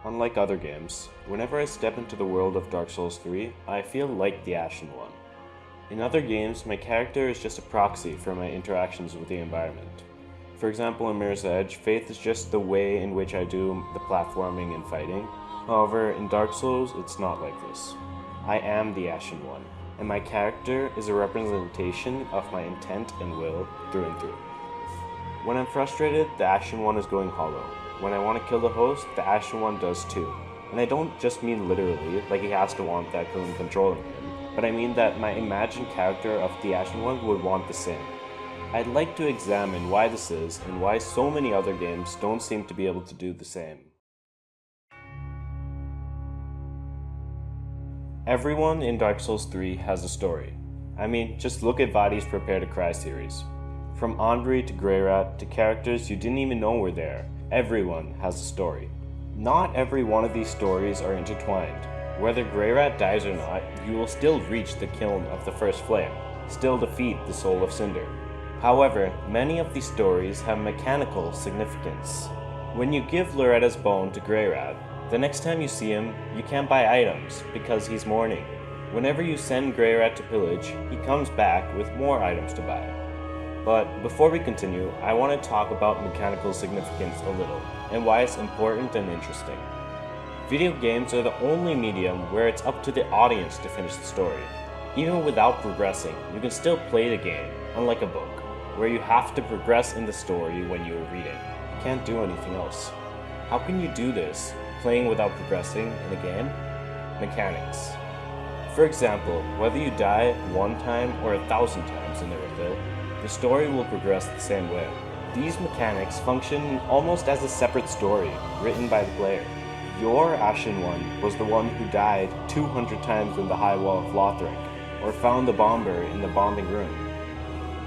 Unlike other games, whenever I step into the world of Dark Souls 3, I feel like the Ashen One. In other games, my character is just a proxy for my interactions with the environment. For example, in Mirror's Edge, Faith is just the way in which I do the platforming and fighting. However, in Dark Souls, it's not like this. I am the Ashen One, and my character is a representation of my intent and will through and through. When I'm frustrated, the Ashen One is going hollow. When I want to kill the host, the Ashen One does too. And I don't just mean literally, like he has to want that killing controlling him, but I mean that my imagined character of the Ashen One would want the same. I'd like to examine why this is and why so many other games don't seem to be able to do the same. Everyone in Dark Souls 3 has a story. I mean, just look at Vadi's Prepare to Cry series. From Andri to Greyrat to characters you didn't even know were there, everyone has a story. Not every one of these stories are intertwined. Whether Greyrat dies or not, you will still reach the kiln of the first flame, still defeat the Soul of Cinder. However, many of these stories have mechanical significance. When you give Loretta's bone to Greyrat, the next time you see him, you can't buy items because he's mourning. Whenever you send Greyrat to pillage, he comes back with more items to buy. But before we continue, I want to talk about mechanical significance a little, and why it's important and interesting. Video games are the only medium where it's up to the audience to finish the story. Even without progressing, you can still play the game, unlike a book, where you have to progress in the story when you read it. You can't do anything else. How can you do this, playing without progressing in a game? Mechanics. For example, whether you die 1 time or 1,000 times in the refill, the story will progress the same way. These mechanics function almost as a separate story, written by the player. Your Ashen One was the one who died 200 times in the High Wall of Lothric, or found the bomber in the bombing room.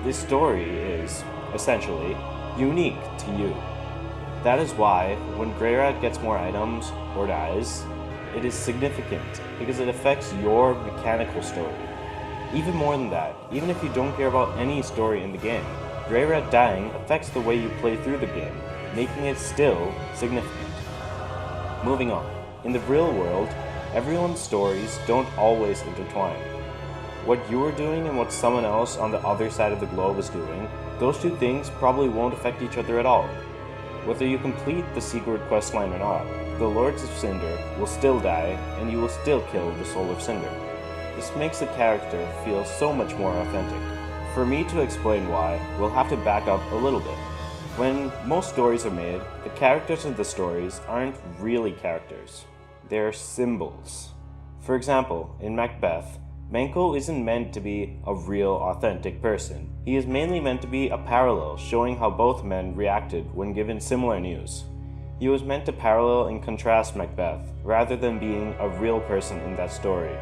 This story is, essentially, unique to you. That is why, when Greyrat gets more items, or dies, it is significant, because it affects your mechanical story. Even more than that, even if you don't care about any story in the game, Greyrat dying affects the way you play through the game, making it still significant. Moving on, in the real world, everyone's stories don't always intertwine. What you're doing and what someone else on the other side of the globe is doing, those two things probably won't affect each other at all. Whether you complete the secret questline or not, the Lords of Cinder will still die, and you will still kill the Soul of Cinder. This makes the character feel so much more authentic. For me to explain why, we'll have to back up a little bit. When most stories are made, the characters in the stories aren't really characters. They're symbols. For example, in Macbeth, Banquo isn't meant to be a real, authentic person. He is mainly meant to be a parallel, showing how both men reacted when given similar news. He was meant to parallel and contrast Macbeth, rather than being a real person in that story.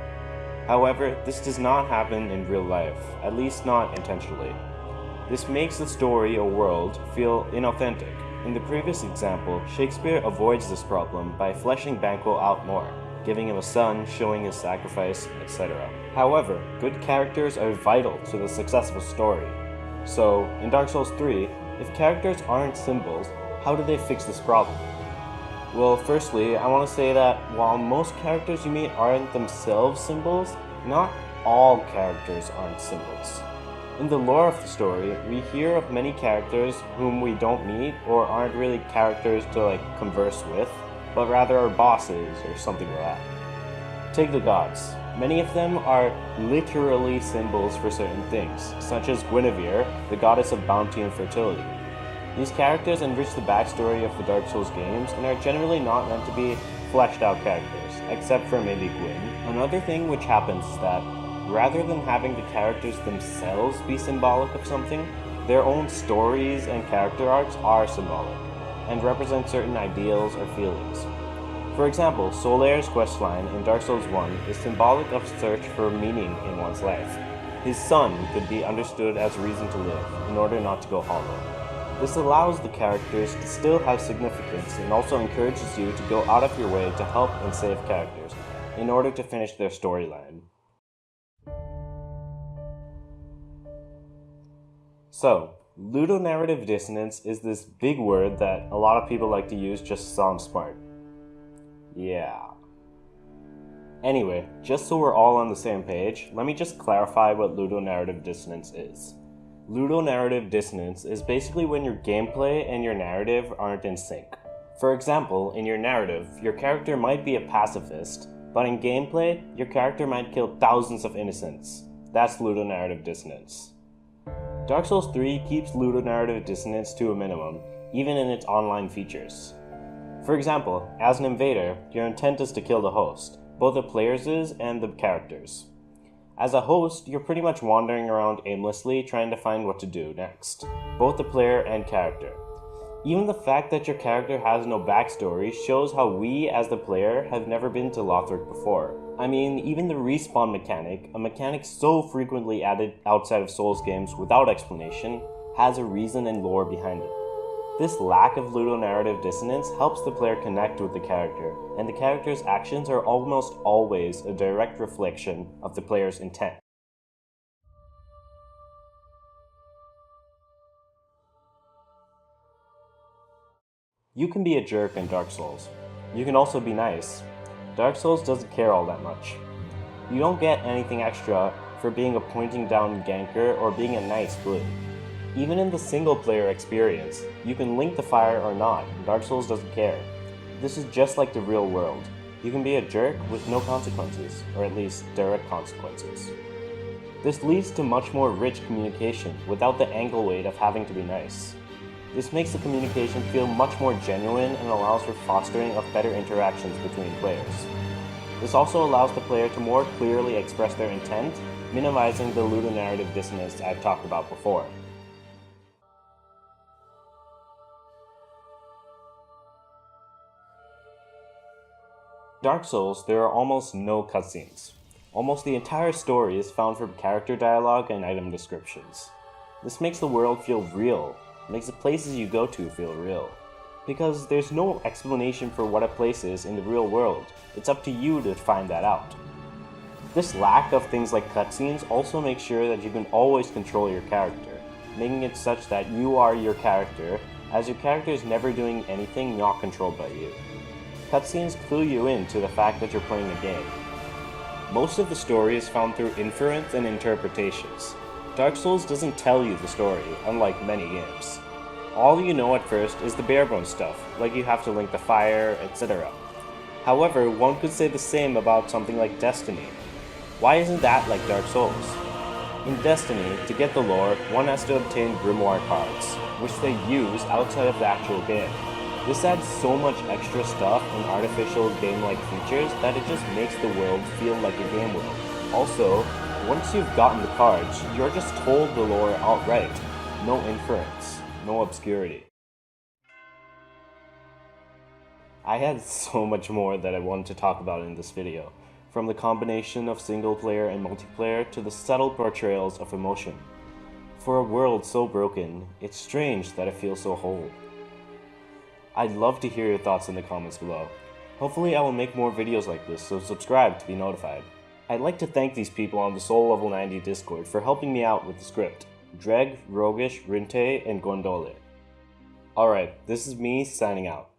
However, this does not happen in real life, at least not intentionally. This makes the story or world feel inauthentic. In the previous example, Shakespeare avoids this problem by fleshing Banquo out more, giving him a son, showing his sacrifice, etc. However, good characters are vital to the successful story. So, in Dark Souls 3, if characters aren't symbols, how do they fix this problem? Well, firstly, I want to say that while most characters you meet aren't themselves symbols, not all characters aren't symbols. In the lore of the story, we hear of many characters whom we don't meet or aren't really characters to converse with, but rather are bosses or something like that. Take the gods. Many of them are literally symbols for certain things, such as Guinevere, the goddess of bounty and fertility. These characters enrich the backstory of the Dark Souls games and are generally not meant to be fleshed out characters, except for maybe Gwyn. Another thing which happens is that, rather than having the characters themselves be symbolic of something, their own stories and character arcs are symbolic, and represent certain ideals or feelings. For example, Solaire's questline in Dark Souls 1 is symbolic of search for meaning in one's life. His son could be understood as reason to live, in order not to go hollow. This allows the characters to still have significance and also encourages you to go out of your way to help and save characters, in order to finish their storyline. So, ludonarrative dissonance is this big word that a lot of people like to use just to sound smart. Yeah. Anyway, just so we're all on the same page, let me just clarify what ludonarrative dissonance is. Ludonarrative dissonance is basically when your gameplay and your narrative aren't in sync. For example, in your narrative, your character might be a pacifist, but in gameplay, your character might kill thousands of innocents. That's ludonarrative dissonance. Dark Souls 3 keeps ludonarrative dissonance to a minimum, even in its online features. For example, as an invader, your intent is to kill the host, both the players' and the characters'. As a host, you're pretty much wandering around aimlessly trying to find what to do next, both the player and character. Even the fact that your character has no backstory shows how we, as the player, have never been to Lothric before. I mean, even the respawn mechanic, a mechanic so frequently added outside of Souls games without explanation, has a reason and lore behind it. This lack of ludonarrative dissonance helps the player connect with the character, and the character's actions are almost always a direct reflection of the player's intent. You can be a jerk in Dark Souls. You can also be nice. Dark Souls doesn't care all that much. You don't get anything extra for being a pointing down ganker or being a nice blue. Even in the single player experience, you can link the fire or not, Dark Souls doesn't care. This is just like the real world. You can be a jerk with no consequences, or at least direct consequences. This leads to much more rich communication without the ankle weight of having to be nice. This makes the communication feel much more genuine and allows for fostering of better interactions between players. This also allows the player to more clearly express their intent, minimizing the ludonarrative dissonance I've talked about before. In Dark Souls, there are almost no cutscenes. Almost the entire story is found from character dialogue and item descriptions. This makes the world feel real, makes the places you go to feel real. Because there's no explanation for what a place is in the real world, it's up to you to find that out. This lack of things like cutscenes also makes sure that you can always control your character, making it such that you are your character, as your character is never doing anything not controlled by you. Cutscenes clue you in to the fact that you're playing a game. Most of the story is found through inference and interpretations. Dark Souls doesn't tell you the story, unlike many games. All you know at first is the barebones stuff, like you have to link the fire, etc. However, one could say the same about something like Destiny. Why isn't that like Dark Souls? In Destiny, to get the lore, one has to obtain grimoire cards, which they use outside of the actual game. This adds so much extra stuff and artificial game-like features that it just makes the world feel like a game world. Also, once you've gotten the cards, you're just told the lore outright. No inference, no obscurity. I had so much more that I wanted to talk about in this video, from the combination of single player and multiplayer to the subtle portrayals of emotion. For a world so broken, it's strange that it feels so whole. I'd love to hear your thoughts in the comments below. Hopefully I will make more videos like this, so subscribe to be notified. I'd like to thank these people on the Soul Level 90 Discord for helping me out with the script. Dreg, Rogish, Rinte, and Gondole. Alright, this is me signing out.